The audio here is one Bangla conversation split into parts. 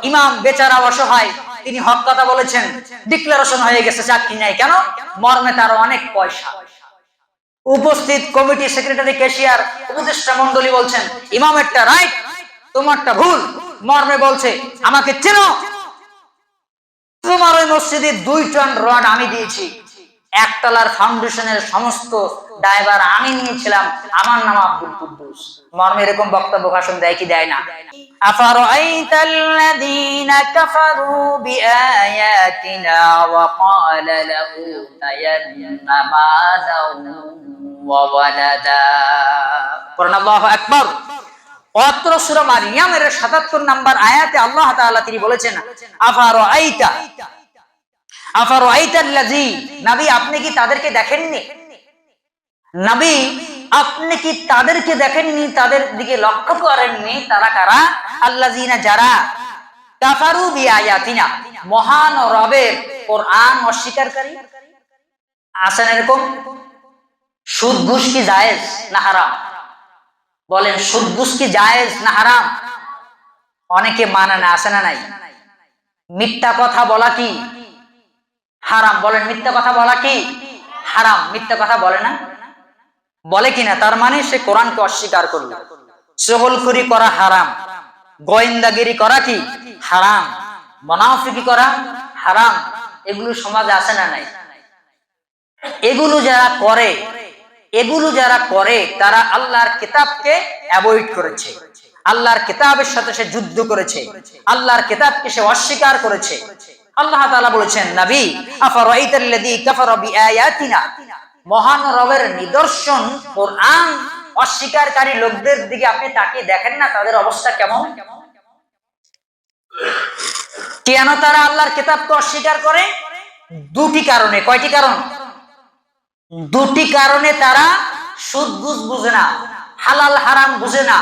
ইমাম বেচারা অসহায়, তিনি হক কথা বলেছেন, ডিক্লারেশন হয়ে গেছে, চাকরি নাই। কেন? মর্মে তার অনেক পয়সা। উপস্থিত কমিটি, সেক্রেটারি, ক্যাশিয়ার, উপদেষ্টা মন্ডলী বলছেন ইমামেরটা রাইট, তোমারটা ভুল। মর্মে বলছে আমাকে চেনো, তোমার ওই মসজিদে 2 টন রড আমি দিয়েছি, একতলার ফাউন্ডেশনের সমস্ত দায়ভার আমি নিয়েছিলাম, আমার নাম আব্দুল কুদ্দুস। মর্মে এরকম বক্তব্য ভাষণ দেয় কি দেয় না? আফারাআইতাল্লাযীনা কাফারু বিআয়াতিনা ওয়া ক্বালা লাউতায়ান্না মালাউ ওয়া ওয়ালাদা। পড়ুন আল্লাহু আকবার। অত্র সূরা মারইয়ামের ৭৭ নম্বর আয়াতে আল্লাহ তাআলা তিনি বলেছেন আফারাআইতাল্লাযী, নবী আপনি কি তাদেরকে দেখেননি? নবী আপনি কি তাদেরকে দেখেননি, তাদের দিকে লক্ষ্য করেননি? তারা কারা? আল্লাযীনা, যারা কাফারু বিআয়াতিনা, মহান রবের কোরআন অস্বীকারী। আছেন এরকম? সুদ ঘুষ কি জায়েজ না হারাম? বলেন, সুদ ঘুষ কি জায়েজ না হারাম? অনেকে মানে না, আছে না নাই? মিথ্যা কথা বলা কি হারাম? বলেন, মিথ্যা কথা বলা কি হারাম? মিথ্যা কথা বলে না, বলে কিনা, তার মানে সে কোরআনকে অস্বীকার করল। চগলখুরি করা হারাম, গোয়েন্দাগিরি করা কি হারাম, মুনাফিকি করা হারাম। এগুলো সমাজে আছে না নাই? এগুলো যারা করে তারা আল্লাহর কিতাবকে অ্যাভয়েড করেছে, আল্লাহর কিতাবের সাথে সে যুদ্ধ করেছে, আল্লাহর কিতাবকে সে অস্বীকার করেছে। আল্লাহ তাআলা বলেছেন, নবী আফারাআইতাল্লাযী কাফারা বিআয়াতিনা, মহান রবের নিদর্শন কোরআন অস্বীকারী লোকদের দিকে আপনি তাকিয়ে দেখেন না, তাদের অবস্থা কেমন? কেন তারা আল্লাহর কিতাবকে অস্বীকার করে? 2টি কারণে। কয়টি কারণ? 2টি কারণে। তারা সুদ ঘুষ বুঝে না, হালাল হারাম বুঝে না,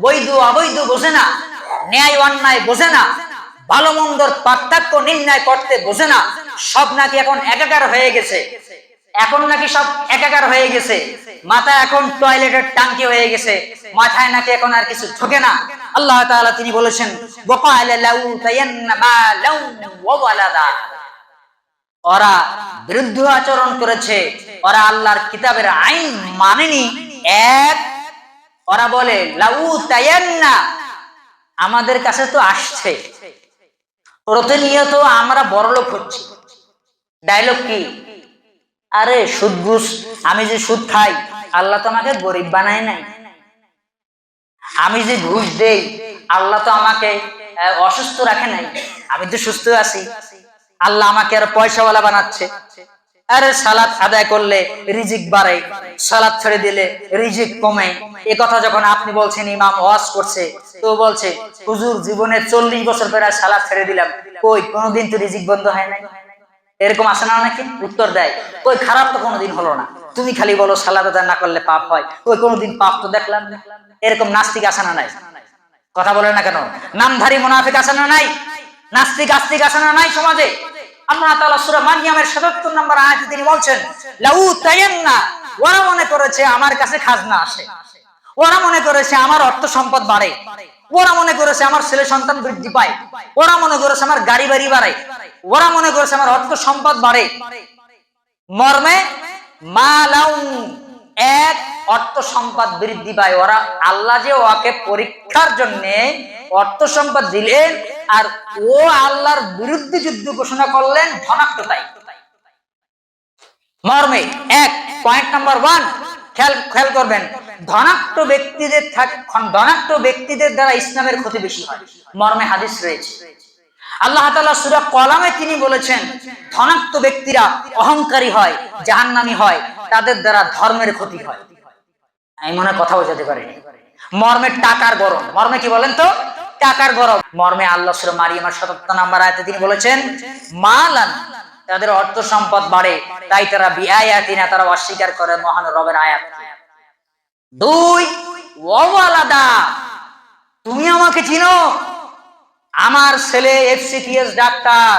বৈধ অবৈধ বুঝে না, ন্যায় অন্যায় বোঝে না, ভালো মন্দর পার্থক্য নির্ণয় করতে বোঝে না। সব নাকি এখন একাকার হয়ে গেছে, মাথায় এখন টয়লেটের টাঙ্কি হয়ে গেছে, মাথায় নাকি এখন আর কিছু ঢোকে না। আল্লাহ তাআলা তিনি বলেছেন ওয়াকালা লাউতায়ান্না মালাউ ওয়া ওয়ালাদা, ওরা বিরুদ্ধ আচরণ করেছে, ওরা আল্লাহর কিতাবের আইন মানেনি। ওরা বলে লাউতায়ান্না, আমাদের কাছে তো আসছে প্রতিনিয়ত, আমরা বড়লোক হচ্ছি। ডায়লগ কি? আরে সুদ ঘুষ, আমি যে সুদ খাই, আল্লাহ তো আমাকে গরিব বানায় নাই। আমি যে ঘুষ দেই, আল্লাহ তো আমাকে অসুস্থ রাখে নাই, আমি তো সুস্থ আছি। আল্লাহ আমাকে আর পয়সাওয়ালা বানাচ্ছে। আরে সালাত আদায় করলে রিজিক বাড়ে, সালাত ছেড়ে দিলে রিজিক কমে। এ কথা যখন আপনি বলছেন, ইমাম ওয়াজ করছে, তো বলছে হুজুর জীবনে 40 বছর পরে সালাত ছেড়ে দিলাম, কই কোনোদিন তো রিজিক বন্ধ হয় নাই। এরকম আসে না অনেকে? উত্তর দেয়, কই খারাপ তো কোনোদিন হলো না, তুমি খালি বলো সালাত আদায় না করলে পাপ হয়, কই কোনোদিন পাপ তো দেখলাম না। এরকম নাস্তিক আসে না নাই? কথা বলে না কেন? নামধারী মুনাফিক আসে না নাই? নাস্তিক আস্তিক আসে না নাই সমাজে? আল্লাহ তাআলা সূরা মারইয়ামের ৭৭ নম্বর আয়াতে তিনি বলছেন লাউতায়ান্না, ওরা মনে করেছে আমার কাছে খাজনা আসে, ওরা মনে করেছে আমার অর্থ সম্পদ বাড়ে, ওরা মনে করেছে আমার ছেলে সন্তান বৃদ্ধি পায়, ওরা মনে করেছে আমার গাড়ি বাড়ি বাড়ে, ওরা মনে করেছে আমার অর্থ সম্পদ বাড়ে। মর্মে মালাউ, অর্থ সম্পদ বৃদ্ধি পায়। ওরা আল্লাহ যে ওকে পরীক্ষার জন্য অর্থ সম্পদ দিলেন, আর ও আল্লাহর বিরুদ্ধে যুদ্ধ ঘোষণা করলেন, ধনাত্মতাই। মর্মে পয়েন্ট নাম্বার 1 খেয়াল করবেন, ধনাত্ম ব্যক্তিদের দ্বারা ইসলামের ক্ষতি বেশি হয়। মর্মে হাদিস রয়েছে। আল্লাহ তাআলা সূরা কলামে তিনি বলেছেন ধনাত্ম ব্যক্তিরা অহংকারী হয়, জাহান্নামী হয়, তাদের দ্বারা ধর্মের ক্ষতি হয়। আমি মনে কথা বোঝাতে পারিনি। মর্মে টাকার গরম। মর্মে কি বলেন তো? টাকার গরম। মর্মে আল্লাহ সূরা মারইয়ামের ৭৭ নম্বর আয়াতে তিনি বলেছেন মালান, তাদের অর্থ সম্পদ বাড়ে, তাই তারা বিআয়াতিনা, তারা অস্বীকার করে মহান রবের আয়াত। 2 ওয়ালাদা, তুমি আমাকে চিনো, আমার ছেলে এফসিপিএস ডাক্তার,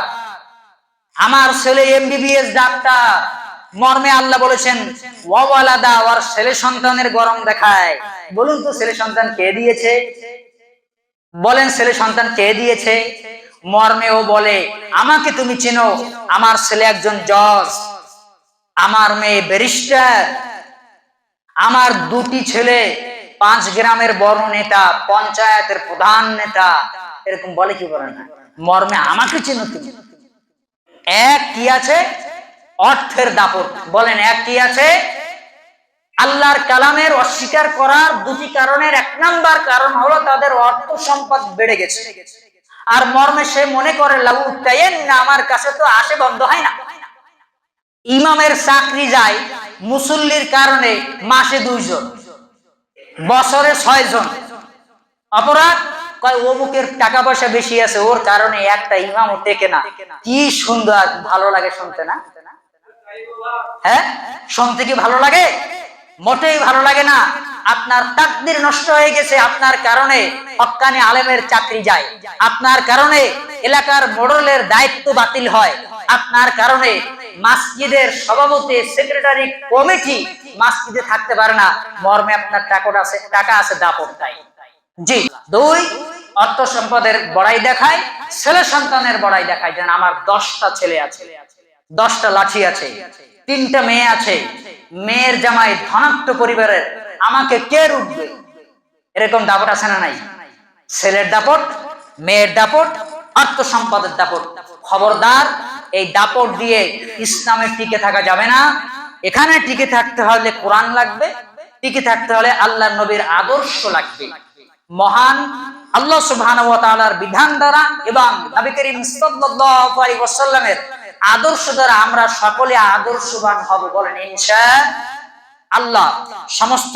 আমার ছেলে এমবিবিএস ডাক্তার। মর্মে আল্লাহ বলেছেন ওয়ালাদা, ওর ছেলে সন্তানের গরম দেখায়। বলুন তো ছেলে সন্তান কে দিয়েছে? বলেন ছেলে সন্তান কে দিয়েছে? মর্মেও বলে আমাকে তুমি চেনো, আমার ছেলে একজন জজ, আমার মেয়ে ব্যারিস্টার, আমার দুটি ছেলে 5 গ্রামের বড় নেতা, পঞ্চায়েতের প্রধান নেতা, এরকম বলে কি বলে না? মর্মে আমাকে চেনো তুমি। এক কি আছে? অর্থের দাপট। বলেন এক কি আছে? আল্লাহর কালামের অস্বীকার করার দুটি কারণের 1 নাম্বার কারণ হলো তাদের অর্থ সম্পদ বেড়ে গেছে। আর মর্মে সে মনে করে লাউ তাইয়েন না, আমার কাছে তো আসে বন্ধ হয় না। ইমামের চাকরি যায় মুসল্লির কারণে মাসে 2 জন, বছরে 6 জন। অপরাধ কয় অমুকের টাকা পয়সা বেশি আছে, ওর কারণে একটা ইমামও টেকে না। কি সুন্দর, ভালো লাগে শুনতে না? হ্যাঁ, শুনতে কি ভালো লাগে? মোটেই ভালো লাগে না। আপনার তাকদীর নষ্ট হয়ে গেছে, আপনার কারণে হক্কানি আলেমের চাকরি যায়, আপনার কারণে এলাকার মোড়লের দায়িত্ব বাতিল হয়, আপনার কারণে মসজিদের সভাপতি, সেক্রেটারি, কমিটি মসজিদে থাকতে পারে না। মর্মে আপনার টাকা আছে দাপট তাই। জি। 2, অর্থ সম্পদের বড়াই দেখায়, ছেলে সন্তানের বড়াই দেখায়। যেন আমার 10টা ছেলে আছে, 10টা লাঠি আছে, 3টা মেয়ে আছে, মেয়ের জামাই ধনাত্ম পরিবারের, আমাকে কে রুখবে? এরকম দাপট আছে না নাই? ছেলের দাপট, মেয়ের দাপট, অর্থ সম্পদের দাপট। খবরদার, এই দাপট দিয়ে ইসলামে টিকে থাকা যাবে না। এখানে টিকে থাকতে হলে কোরআন লাগবে, টিকে থাকতে হলে আল্লাহর নবীর আদর্শ লাগবে। মহান আল্লাহ সুবহানাহু ওয়া তাআলার বিধান দ্বারা এবং নবী করিম সাল্লাল্লাহু আলাইহি ওয়াসাল্লামের আদর্শ দ্বারা আমরা সকলে আদর্শবান হব। বলেন ইনশাআল্লাহ। সমস্ত